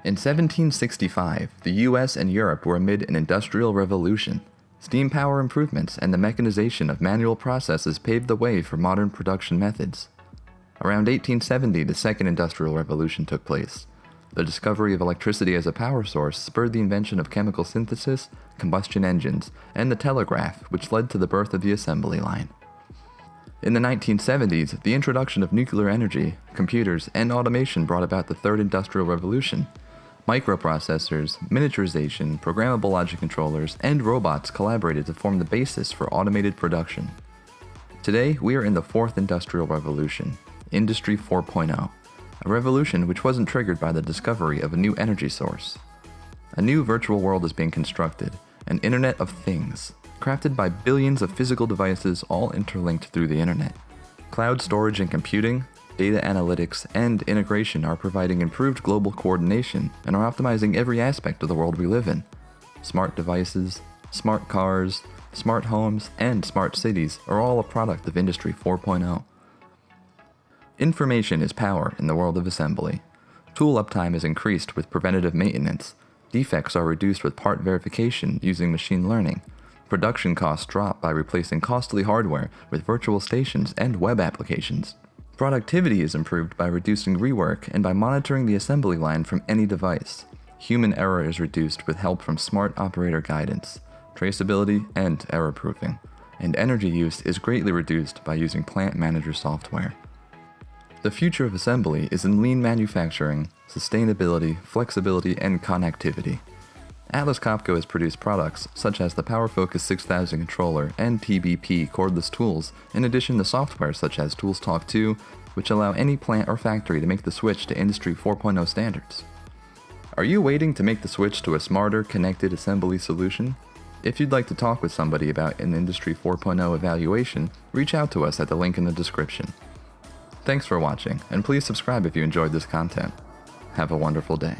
In 1765, the US and Europe were amid an industrial revolution. Steam power improvements and the mechanization of manual processes paved the way for modern production methods. Around 1870, the Second Industrial Revolution took place. The discovery of electricity as a power source spurred the invention of chemical synthesis, combustion engines, and the telegraph, which led to the birth of the assembly line. In the 1970s, the introduction of nuclear energy, computers, and automation brought about the Third Industrial Revolution. Microprocessors, miniaturization, programmable logic controllers, and robots collaborated to form the basis for automated production. Today, we are in the Fourth Industrial Revolution, Industry 4.0, a revolution which wasn't triggered by the discovery of a new energy source. A new virtual world is being constructed, an Internet of Things, crafted by billions of physical devices all interlinked through the internet. Cloud storage and computing, data analytics, and integration are providing improved global coordination and are optimizing every aspect of the world we live in. Smart devices, smart cars, smart homes, and smart cities are all a product of Industry 4.0. Information is power in the world of assembly. Tool uptime is increased with preventative maintenance. Defects are reduced with part verification using machine learning. Production costs drop by replacing costly hardware with virtual stations and web applications. Productivity is improved by reducing rework and by monitoring the assembly line from any device. Human error is reduced with help from smart operator guidance, traceability, and error proofing. And energy use is greatly reduced by using plant manager software. The future of assembly is in lean manufacturing, sustainability, flexibility, and connectivity. Atlas Copco has produced products such as the PowerFocus 6000 controller and TBP cordless tools, in addition to software such as ToolsTalk 2, which allow any plant or factory to make the switch to Industry 4.0 standards. Are you waiting to make the switch to a smarter, connected assembly solution? If you'd like to talk with somebody about an Industry 4.0 evaluation, reach out to us at the link in the description. Thanks for watching, and please subscribe if you enjoyed this content. Have a wonderful day.